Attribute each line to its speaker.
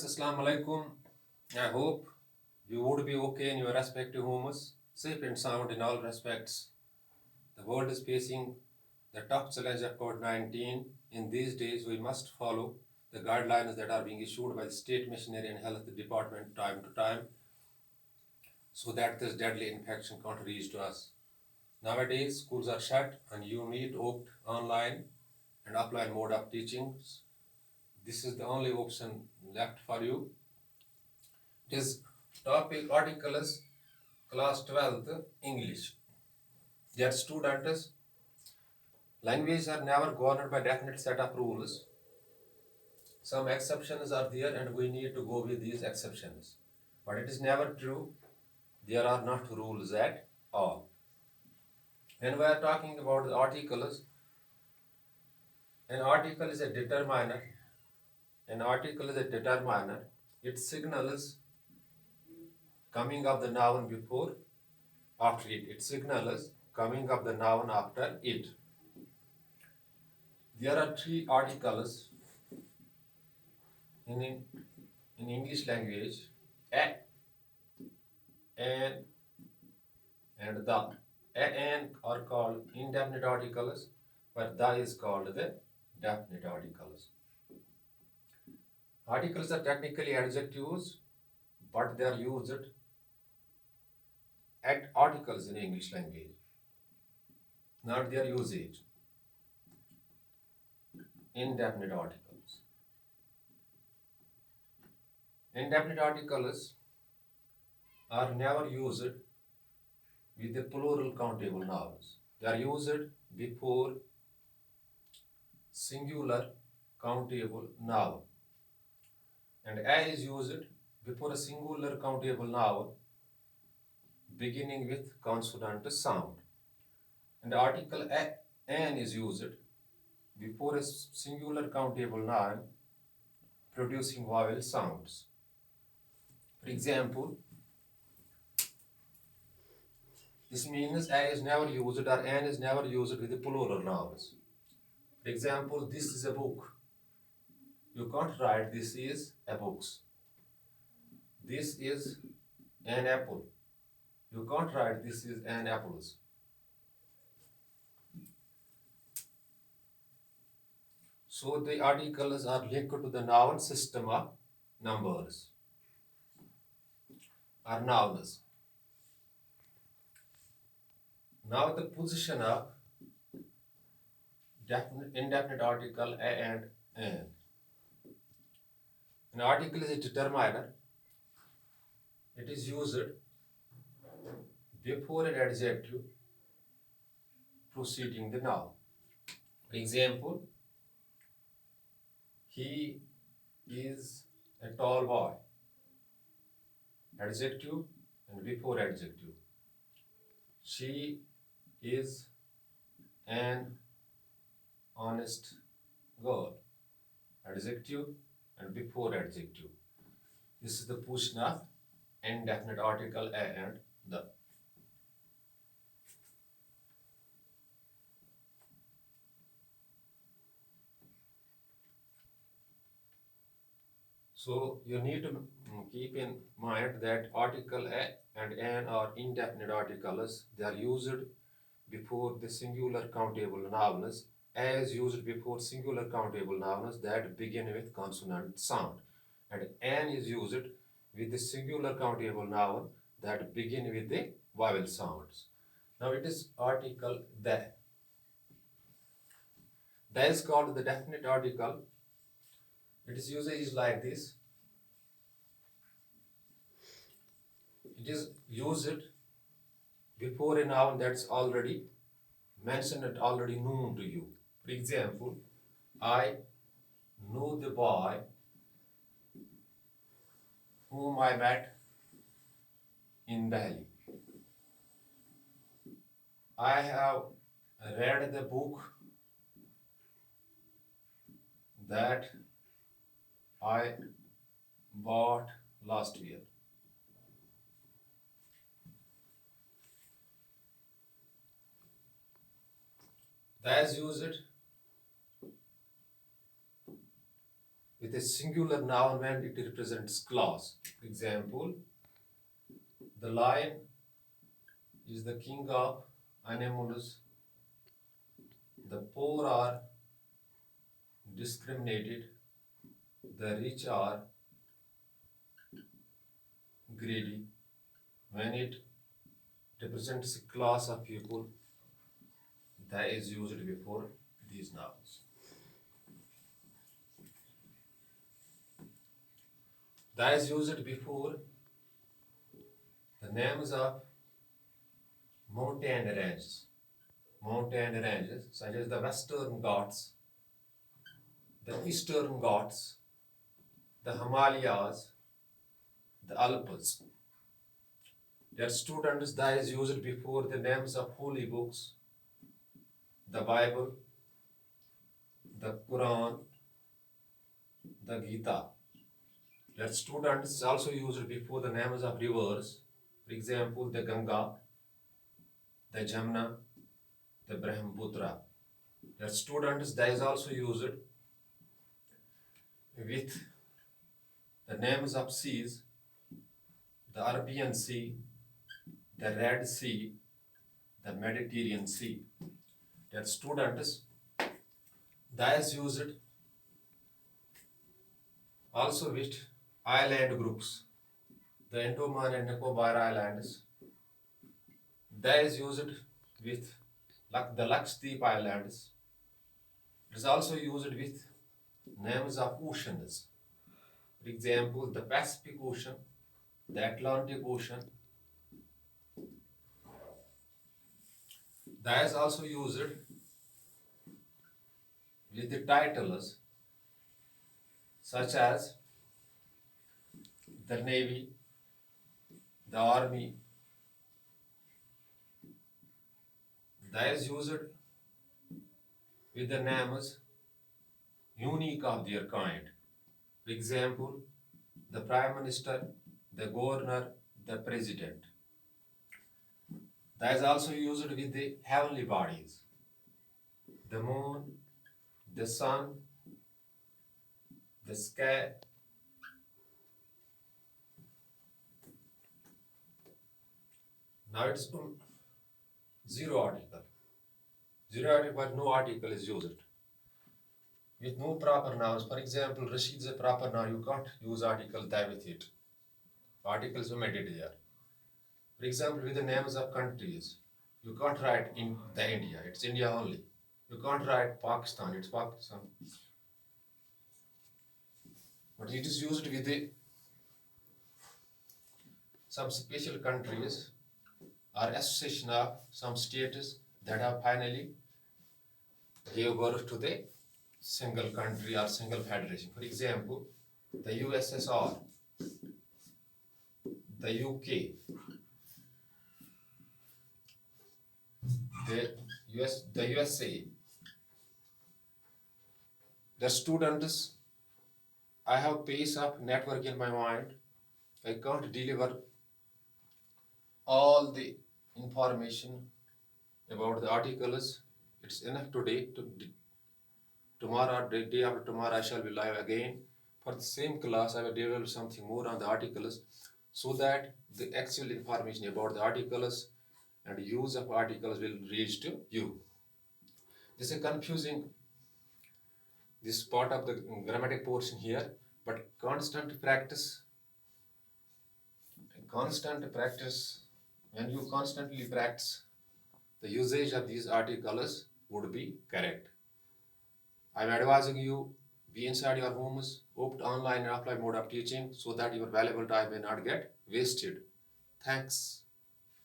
Speaker 1: Assalamu alaikum. I hope you would be okay in your respective homes, safe and sound in all respects. The world is facing the tough challenge of COVID 19. In these days, we must follow the guidelines that are being issued by the state machinery and health department time to time so that this deadly infection can't reach to us. Nowadays, schools are shut and you need to opt online and offline mode of teachings. This is the only option left for you. His topic article is class 12th English. Dear students, languages are never governed by definite set of rules. Some exceptions are there and we need to go with these exceptions. But it is never true. There are not rules at all. When we are talking about the articles, an article is a determiner. An article is a determiner. It signals coming of the noun before, after it. It signals coming of the noun after it. There are three articles in English language: a, an, and the. A, an are called indefinite articles, but the is called the definite articles. Articles are technically adjectives, but they are used at articles in English language, not their usage. Indefinite articles. Indefinite articles are never used with the plural countable nouns. They are used before singular countable noun. And a is used before a singular countable noun beginning with consonant sound. And article an is used before a singular countable noun producing vowel sounds. For example, this means a is never used or an is never used with the plural nouns. For example, this is a book. You can't write this is a books. This is an apple. You can't write this is an apples. So the articles are linked to the noun system of numbers or nouns. Now the position of indefinite article a and an. An article is a determiner. It is used before an adjective preceding the noun. For example, he is a tall boy. Adjective and before adjective. She is an honest girl. Adjective and before adjective. This is the position of indefinite article a and the. So you need to keep in mind that article a and an are indefinite articles. They are used before the singular countable nouns, as used before singular countable nouns that begin with consonant sound. And an is used with the singular countable noun that begin with the vowel sounds. Now it is article the. The is called the definite article. Its usage is like this. It is used before a noun that's already mentioned and already known to you. For example, I knew the boy whom I met in Delhi. I have read the book that I bought last year. That is used with a singular noun when it represents class. For example, the lion is the king of animals. The poor are discriminated. The rich are greedy. When it represents a class of people, that is used before these nouns. That is used before the names of mountain ranges. Mountain ranges such as the Western Ghats, the Eastern Ghats, the Himalayas, the Alps. Dear students, that is used before the names of holy books, the Bible, the Quran, the Gita. Dear students, is also used before the names of rivers, for example, the Ganga, the Jamna, the Brahmaputra. Dear students, that is also used with the names of seas, the Arabian Sea, the Red Sea, the Mediterranean Sea. Dear students, that is used also with island groups, the Andaman and Nicobar Islands. That is used with the Lakshadweep Islands. It is also used with names of oceans. For example, the Pacific Ocean, the Atlantic Ocean. That is also used with the titles such as the Navy, the Army. That is used with the names unique of their kind. For example, the Prime Minister, the Governor, the President. That is also used with the heavenly bodies, the moon, the sun, the sky. Now it's zero article. Zero article, but no article is used. With no proper nouns, for example, Rashid is a proper noun, you can't use article that with it. Articles omitted here. For example, with the names of countries, you can't write in the India, it's India only. You can't write Pakistan, it's Pakistan. But it is used with the some special countries or association of some states that have finally gave birth to the single country or single federation. For example, the USSR, the UK, the USA. The students, I have pace of network in my mind. I can't deliver all the information about the articles. It's enough today. Tomorrow, the day after tomorrow, I shall be live again. For the same class, I will develop something more on the articles so that the actual information about the articles and use of articles will reach to you. This is confusing, this part of the grammatic portion here, but constant practice, when you constantly practice, the usage of these articles would be correct. I'm advising you, be inside your homes, opt online and offline mode of teaching so that your valuable time may not get wasted. Thanks.